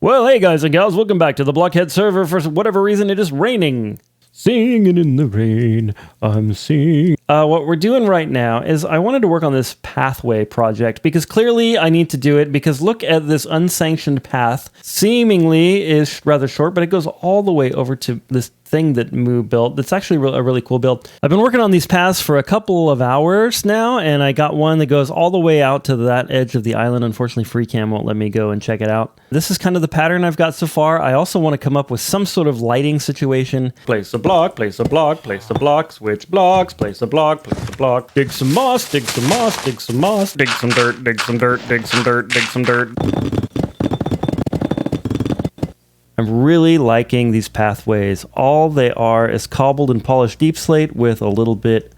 Well, hey guys and gals, welcome back to the Blockheadz server. For whatever reason, it is raining. Singing in the rain, I'm singing. What we're doing right now is I wanted to work on this pathway project because clearly I need to do it because look at this unsanctioned path. Seemingly is rather short, but it goes all the way over to this thing that Moo built. It's actually a really cool build. I've been working on these paths for a couple of hours now, and I got one that goes all the way out to that edge of the island. Unfortunately, FreeCam won't let me go and check it out. This is kind of the pattern I've got so far. I also want to come up with some sort of lighting situation. Place a block, place a block, place a block, switch blocks, place a block, place a block. Dig some moss, dig some moss, dig some moss, dig some dirt, dig some dirt, dig some dirt, dig some dirt. I'm really liking these pathways. All they are is cobbled and polished deep slate with a little bit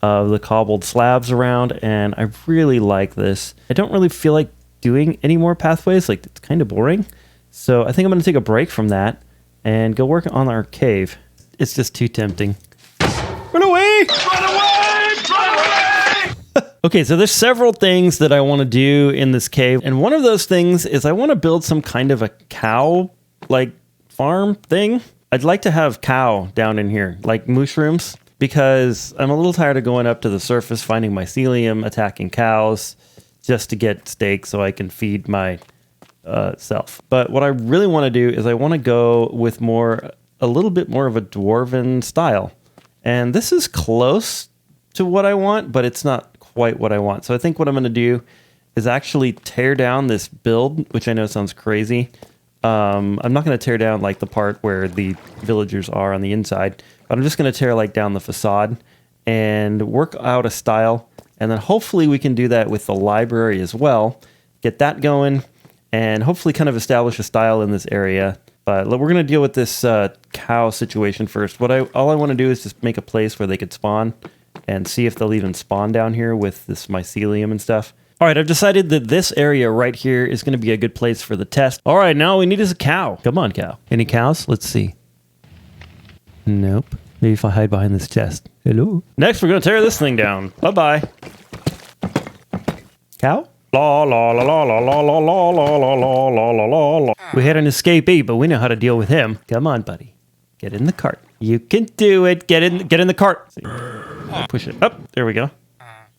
of the cobbled slabs around, and I really like this. I don't really feel like doing any more pathways, like it's kind of boring. So I think I'm gonna take a break from that and go work on our cave. It's just too tempting. Run away! Run away! Run away! Okay, so there's several things that I wanna do in this cave, and one of those things is I wanna build some kind of a cow like farm thing. I'd like to have cow down in here, like mushrooms, because I'm a little tired of going up to the surface, finding mycelium, attacking cows, just to get steak so I can feed my self. But what I really want to do is I want to go with a little bit more of a Dwarven style. And this is close to what I want, but it's not quite what I want. So I think what I'm going to do is actually tear down this build, which I know sounds crazy. I'm not going to tear down like the part where the villagers are on the inside, but I'm just going to tear like down the facade and work out a style. And then hopefully we can do that with the library as well, get that going and hopefully kind of establish a style in this area. But we're going to deal with this cow situation first. All I want to do is just make a place where they could spawn and see if they'll even spawn down here with this mycelium and stuff. All right, I've decided that this area right here is going to be a good place for the test. All right, now all we need is a cow. Come on, cow. Any cows? Let's see. Nope. Maybe if I hide behind this chest. Hello. Next, we're going to tear this thing down. Bye-bye. Cow? La la la la la la la la la la la la la la. We had an escapee, but we know how to deal with him. Come on, buddy. Get in the cart. You can do it. Get in the cart. Push it up. There we go.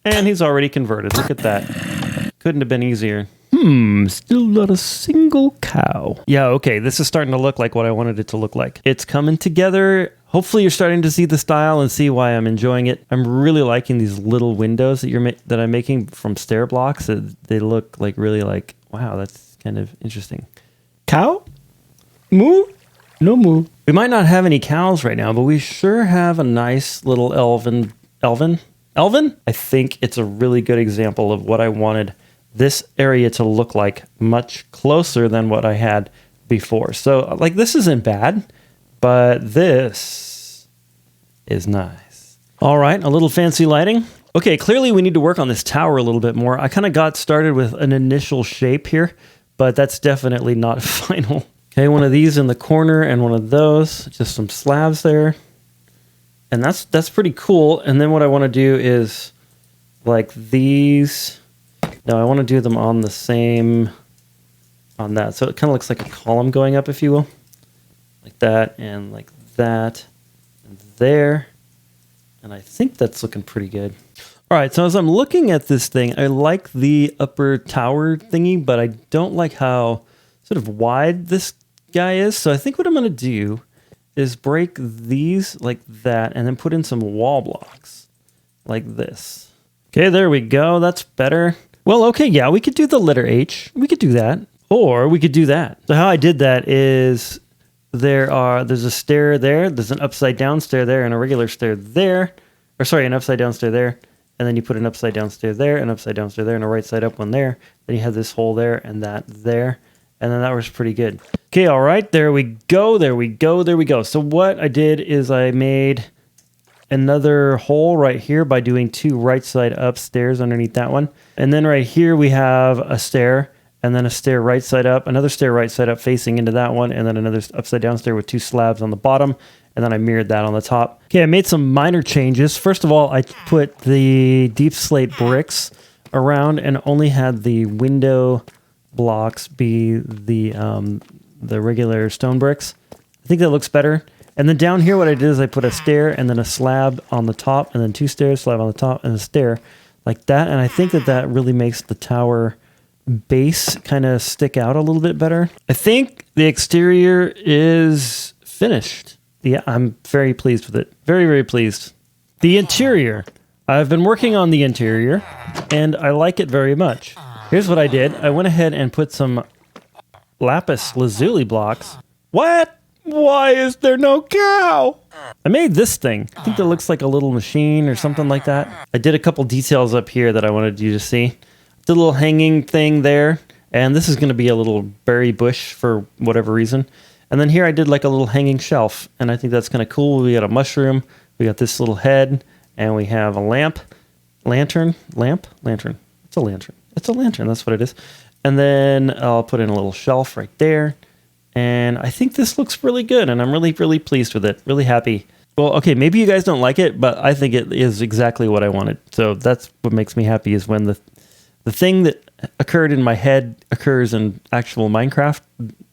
And he's already converted. Look at that. Couldn't have been easier. Still not a single cow. Yeah, okay, this is starting to look like what I wanted it to look like. It's coming together. Hopefully you're starting to see the style and see why I'm enjoying it. I'm really liking these little windows that I'm making from stair blocks. They look like really like, wow, that's kind of interesting. Cow? Moo? No moo. We might not have any cows right now, but we sure have a nice little elven? I think it's a really good example of what I wanted this area to look like, much closer than what I had before. So like this isn't bad, but this is nice. All right, a little fancy lighting. Okay, clearly we need to work on this tower a little bit more. I kind of got started with an initial shape here, but that's definitely not final. Okay, one of these in the corner and one of those, just some slabs there. And that's pretty cool. And then what I want to do is like these. No, I want to do them on the same, on that. So it kind of looks like a column going up, if you will. Like that and like that and there. And I think that's looking pretty good. All right, so as I'm looking at this thing, I like the upper tower thingy, but I don't like how sort of wide this guy is. So I think what I'm going to do is break these like that and then put in some wall blocks like this. Okay, there we go. That's better. Well, okay, yeah, we could do the letter H. We could do that. Or we could do that. So how I did that is there's a stair there, there's an upside down stair there, and a regular stair there. Or sorry, an upside down stair there. And then you put an upside down stair there, an upside down stair there, and a right side up one there. Then you have this hole there and that there. And then that was pretty good. Okay, all right, there we go, there we go, there we go. So what I did is I made another hole right here by doing 2 right side up stairs underneath that one. And then right here we have a stair, and then a stair right side up, another stair right side up facing into that one, and then another upside down stair with 2 slabs on the bottom, and then I mirrored that on the top. Okay, I made some minor changes. First of all, I put the deep slate bricks around and only had the window blocks be the the regular stone bricks. I think that looks better. And then down here, what I did is I put a stair and then a slab on the top, and then 2 stairs, slab on the top, and a stair like that. And I think that that really makes the tower base kind of stick out a little bit better. I think the exterior is finished. Yeah, I'm very pleased with it. Very, very pleased. The interior. I've been working on the interior, and I like it very much. Here's what I did. I went ahead and put some lapis lazuli blocks. What? Why is there no cow? I made this thing. I think that looks like a little machine or something like that. I did a couple details up here that I wanted you to see. The little hanging thing there. And this is going to be a little berry bush for whatever reason. And then here I did like a little hanging shelf. And I think that's kind of cool. We got a mushroom. We got this little head. And we have a lamp. Lantern. Lantern. It's a lantern. It's a lantern. That's what it is. And then I'll put in a little shelf right there. And I think this looks really good, and I'm really, really pleased with it. Really happy. Well, okay, maybe you guys don't like it, but I think it is exactly what I wanted. So that's what makes me happy, is when the thing that occurred in my head occurs in actual Minecraft.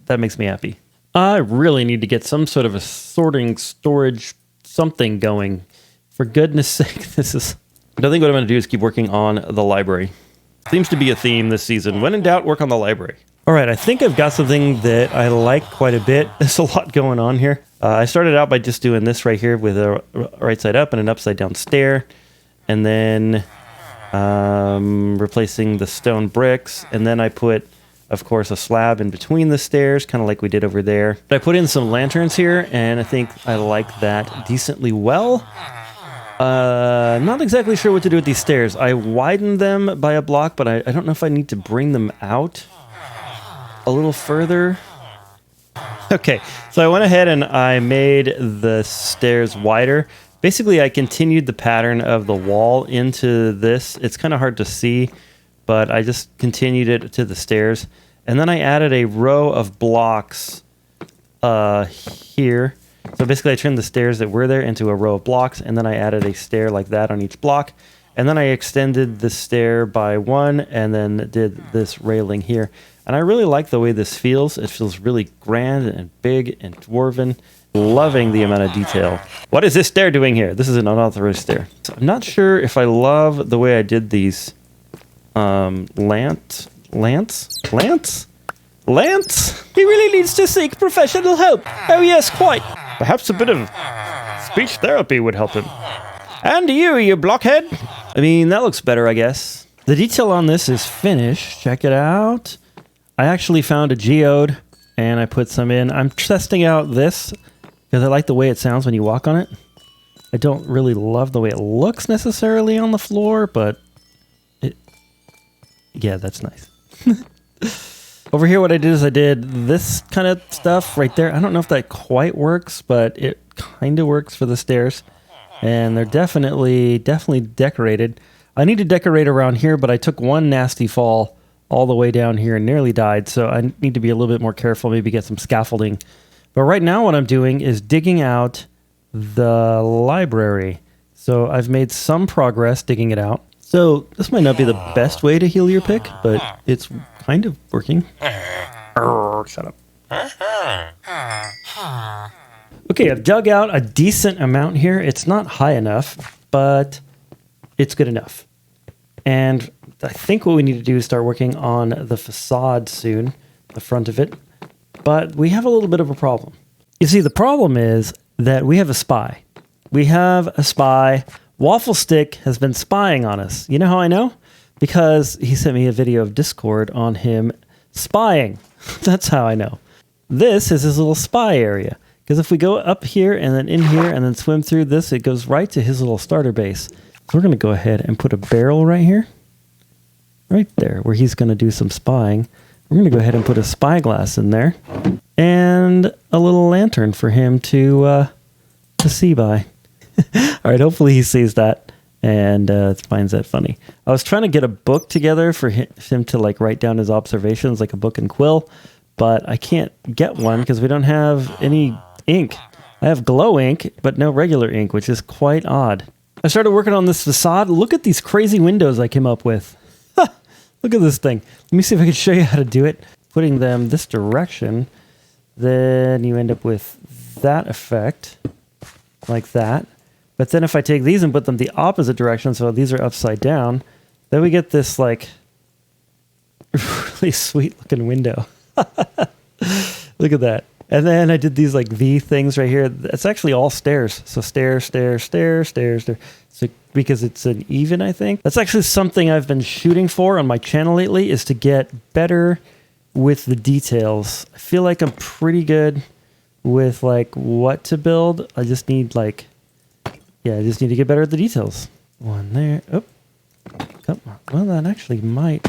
That makes me happy. I really need to get some sort of a sorting, storage, something going. For goodness sake, this is... I think what I'm going to do is keep working on the library. Seems to be a theme this season. When in doubt, work on the library. All right, I think I've got something that I like quite a bit. There's a lot going on here. I started out by just doing this right here with a right side up and an upside down stair. And then replacing the stone bricks. And then I put, of course, a slab in between the stairs, kind of like we did over there. But I put in some lanterns here, and I think I like that decently well. Not exactly sure what to do with these stairs. I widened them by a block, but I don't know if I need to bring them out a little further. Okay, so I went ahead and I made the stairs wider. Basically, I continued the pattern of the wall into this. It's kind of hard to see, but I just continued it to the stairs. And then I added a row of blocks here. So basically, I turned the stairs that were there into a row of blocks, and then I added a stair like that on each block. And then I extended the stair by 1, and then did this railing here. And I really like the way this feels. It feels really grand and big and dwarven. Loving the amount of detail. What is this stair doing here? This is an unauthorized stair. So I'm not sure if I love the way I did these Lance? He really needs to seek professional help. Oh yes, quite. Perhaps a bit of speech therapy would help him. And you blockhead. I mean, that looks better, I guess. The detail on this is finished. Check it out. I actually found a geode, and I put some in. I'm testing out this, because I like the way it sounds when you walk on it. I don't really love the way it looks necessarily on the floor, but yeah, that's nice. Over here, what I did is I did this kind of stuff right there. I don't know if that quite works, but it kind of works for the stairs. And they're definitely decorated. I need to decorate around here, but I took one nasty fall all the way down here and nearly died. So I need to be a little bit more careful, maybe get some scaffolding. But right now what I'm doing is digging out the library. So I've made some progress digging it out. So this might not be the best way to heal your pick, but it's kind of working. Shut up. Okay, I've dug out a decent amount here. It's not high enough, but it's good enough. And I think what we need to do is start working on the facade soon, the front of it. But we have a little bit of a problem. You see, the problem is that we have a spy. We have a spy. Waffle Stick has been spying on us. You know how I know? Because he sent me a video of Discord on him spying. That's how I know. This is his little spy area. Because if we go up here and then in here and then swim through this, it goes right to his little starter base. So we're going to go ahead and put a barrel right here. Right there, where he's going to do some spying. We're going to go ahead and put a spyglass in there. And a little lantern for him to see by. All right, hopefully he sees that and finds that funny. I was trying to get a book together for him to like write down his observations, like a book and quill, but I can't get one because we don't have any ink. I have glow ink, but no regular ink, which is quite odd. I started working on this facade. Look at these crazy windows I came up with. Look at this thing. Let me see if I can show you how to do it. Putting them this direction. Then you end up with that effect, like that. But then if I take these and put them the opposite direction, so these are upside down, then we get this like really sweet looking window. Look at that. And then I did these like V things right here. It's actually all stairs. So stairs, stairs, stairs, stairs, stairs. So because it's an even, I think. That's actually something I've been shooting for on my channel lately, is to get better with the details. I feel like I'm pretty good with like what to build. I just need like, yeah, I just need to get better at the details. One there. Oh, come on. Well, that actually might.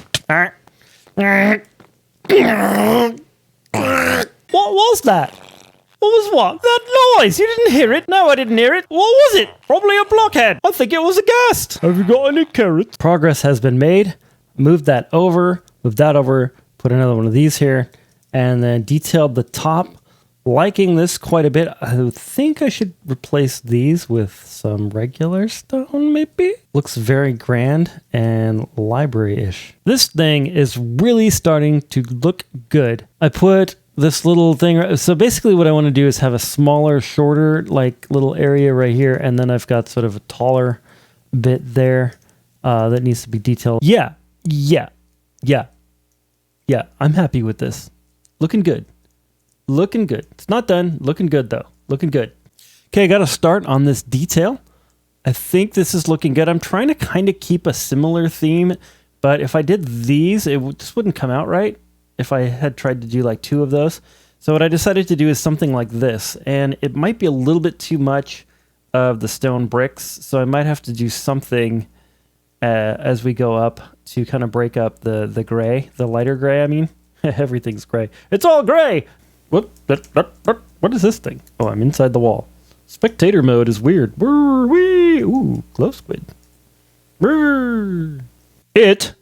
What was that? What was what? That noise! You didn't hear it? No, I didn't hear it. What was it? Probably a blockhead. I think it was a ghast. Have you got any carrots? Progress has been made. Move that over. Move that over. Put another one of these here. And then detailed the top. Liking this quite a bit. I think I should replace these with some regular stone, maybe? Looks very grand and library-ish. This thing is really starting to look good. I put this little thing. So basically what I want to do is have a smaller, shorter, like little area right here. And then I've got sort of a taller bit there that needs to be detailed. Yeah. I'm happy with this. Looking good. Looking good. It's not done. Looking good though. Looking good. Okay, I got to start on this detail. I think this is looking good. I'm trying to kind of keep a similar theme, but if I did these, just wouldn't come out right if I had tried to do like 2 of those. So what I decided to do is something like this, and it might be a little bit too much of the stone bricks, so I might have to do something as we go up to kind of break up the gray, the lighter gray, I mean. Everything's gray. It's all gray! What is this thing? Oh, I'm inside the wall. Spectator mode is weird. Brr, wee. Ooh, glow squid. Brr. It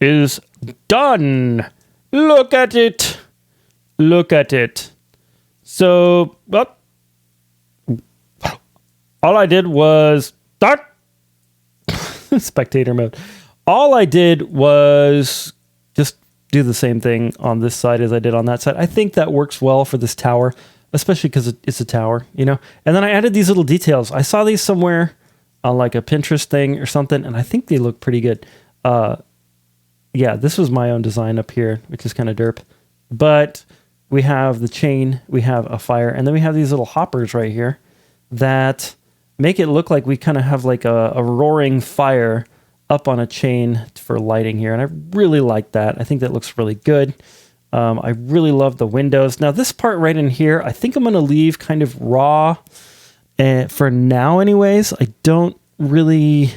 is done. Look at it. Look at it. So, all I did was start. Spectator mode. All I did was just do the same thing on this side as I did on that side. I think that works well for this tower, especially because it's a tower, you know? And then I added these little details. I saw these somewhere on like a Pinterest thing or something, and I think they look pretty good. Yeah, this was my own design up here, which is kind of derp. But we have the chain, we have a fire, and then we have these little hoppers right here that make it look like we kind of have like a roaring fire up on a chain for lighting here. And I really like that. I think that looks really good. I really love the windows. Now this part right in here, I think I'm going to leave kind of raw for now anyways. I don't really,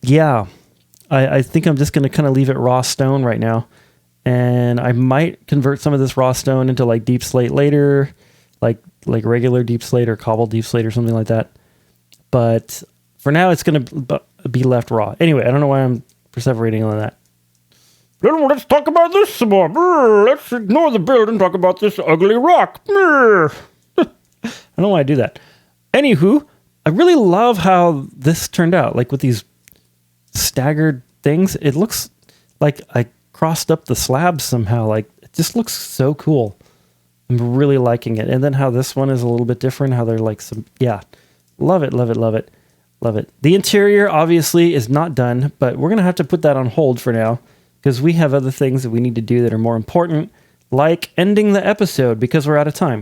yeah, I think I'm just going to kind of leave it raw stone right now. And I might convert some of this raw stone into like deep slate later, like regular deep slate or cobble deep slate or something like that. But for now, it's going to be left raw. Anyway, I don't know why I'm perseverating on that. Let's talk about this some more. Let's ignore the build and talk about this ugly rock. I don't know why I do that. Anywho, I really love how this turned out. Like with these staggered things, it looks like I crossed up the slabs somehow. Like it just looks so cool. I'm really liking it. And then how this one is a little bit different. How they're like some, yeah, love it, love it, love it. Love it. The interior obviously is not done, but we're going to have to put that on hold for now because we have other things that we need to do that are more important, like ending the episode because we're out of time.